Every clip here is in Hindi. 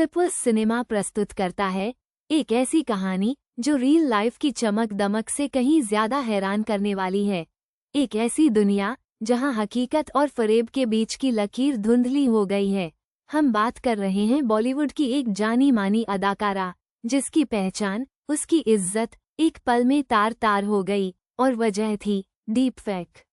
क्लिपस सिनेमा प्रस्तुत करता है एक ऐसी कहानी जो रियल लाइफ की चमक दमक से कहीं ज्यादा हैरान करने वाली है। एक ऐसी दुनिया जहां हकीकत और फरेब के बीच की लकीर धुंधली हो गई है। हम बात कर रहे हैं बॉलीवुड की एक जानी मानी अदाकारा, जिसकी पहचान, उसकी इज्जत एक पल में तार तार हो गई, और वजह थी डीप फेक।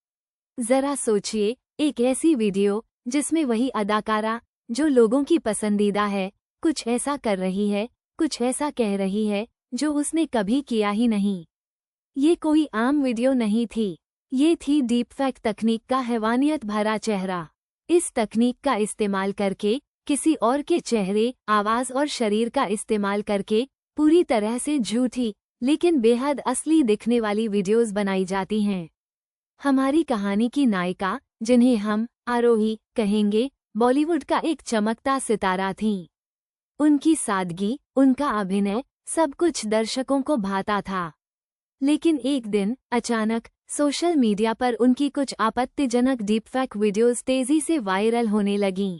जरा सोचिए, एक ऐसी वीडियो जिसमें वही अदाकारा जो लोगों की पसंदीदा है, कुछ ऐसा कर रही है, कुछ ऐसा कह रही है जो उसने कभी किया ही नहीं। ये कोई आम वीडियो नहीं थी, ये थी डीप फेक तकनीक का हैवानियत भरा चेहरा। इस तकनीक का इस्तेमाल करके किसी और के चेहरे, आवाज और शरीर का इस्तेमाल करके पूरी तरह से झूठी लेकिन बेहद असली दिखने वाली वीडियोस बनाई जाती हैं। हमारी कहानी की नायिका, जिन्हें हम आरोही कहेंगे, बॉलीवुड का एक चमकता सितारा थीं। उनकी सादगी, उनका अभिनय, सब कुछ दर्शकों को भाता था। लेकिन एक दिन अचानक सोशल मीडिया पर उनकी कुछ आपत्तिजनक डीपफेक वीडियोस तेजी से वायरल होने लगीं।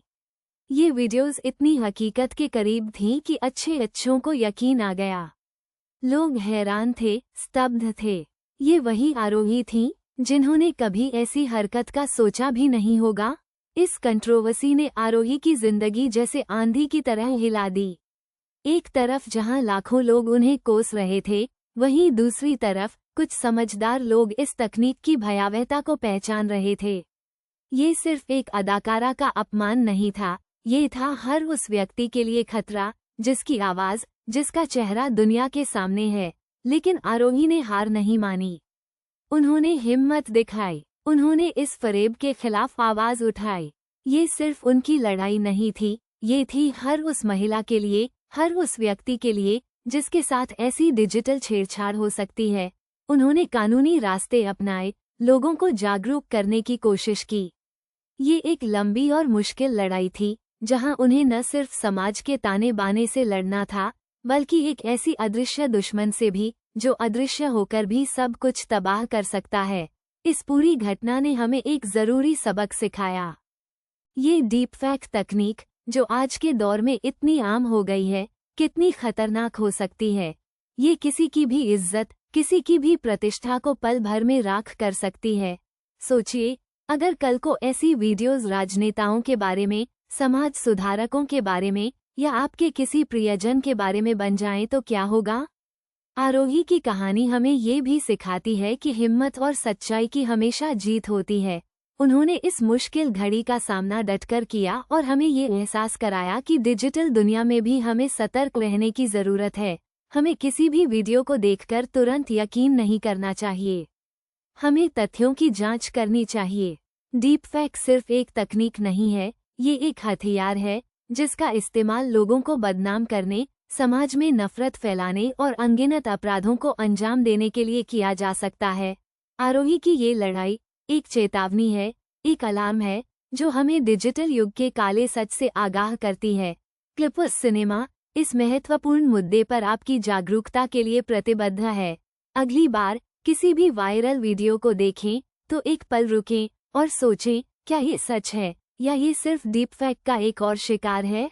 ये वीडियोस इतनी हकीकत के करीब थीं कि अच्छों को यकीन आ गया। लोग हैरान थे, स्तब्ध थे। ये वही आरोही थीं जिन्होंने कभी ऐसी हरकत का सोचा भी नहीं होगा। इस कंट्रोवर्सी ने आरोही की जिंदगी जैसे आंधी की तरह हिला दी। एक तरफ जहां लाखों लोग उन्हें कोस रहे थे, वहीं दूसरी तरफ कुछ समझदार लोग इस तकनीक की भयावहता को पहचान रहे थे। ये सिर्फ एक अदाकारा का अपमान नहीं था, ये था हर उस व्यक्ति के लिए खतरा जिसकी आवाज, जिसका चेहरा दुनिया के सामने है। लेकिन आरोही ने हार नहीं मानी। उन्होंने हिम्मत दिखाई, उन्होंने इस फरेब के खिलाफ आवाज उठाई। ये सिर्फ उनकी लड़ाई नहीं थी, ये थी हर उस महिला के लिए, हर उस व्यक्ति के लिए जिसके साथ ऐसी डिजिटल छेड़छाड़ हो सकती है। उन्होंने कानूनी रास्ते अपनाए, लोगों को जागरूक करने की कोशिश की। ये एक लंबी और मुश्किल लड़ाई थी, जहां उन्हें न सिर्फ समाज के ताने बाने से लड़ना था, बल्कि एक ऐसी अदृश्य दुश्मन से भी जो अदृश्य होकर भी सब कुछ तबाह कर सकता है। इस पूरी घटना ने हमें एक जरूरी सबक सिखाया। ये डीपफेक तकनीक, जो आज के दौर में इतनी आम हो गई है, कितनी खतरनाक हो सकती है। ये किसी की भी इज्जत, किसी की भी प्रतिष्ठा को पल भर में राख कर सकती है। सोचिए, अगर कल को ऐसी वीडियोस राजनेताओं के बारे में, समाज सुधारकों के बारे में, या आपके किसी प्रियजन के बारे में बन जाएं तो क्या होगा। आरोही की कहानी हमें ये भी सिखाती है कि हिम्मत और सच्चाई की हमेशा जीत होती है। उन्होंने इस मुश्किल घड़ी का सामना डटकर किया और हमें ये एहसास कराया कि डिजिटल दुनिया में भी हमें सतर्क रहने की ज़रूरत है। हमें किसी भी वीडियो को देखकर तुरंत यकीन नहीं करना चाहिए। हमें तथ्यों की जांच करनी चाहिए। डीपफेक सिर्फ एक तकनीक नहीं है, ये एक हथियार है जिसका इस्तेमाल लोगों को बदनाम करने, समाज में नफरत फैलाने और अनगिनत अपराधों को अंजाम देने के लिए किया जा सकता है। आरोही की ये लड़ाई एक चेतावनी है, एक अलार्म है, जो हमें डिजिटल युग के काले सच से आगाह करती है। क्लिपस सिनेमा इस महत्वपूर्ण मुद्दे पर आपकी जागरूकता के लिए प्रतिबद्ध है। अगली बार किसी भी वायरल वीडियो को देखें तो एक पल रुकें और सोचें, क्या ये सच है या ये सिर्फ डीपफेक का एक और शिकार है।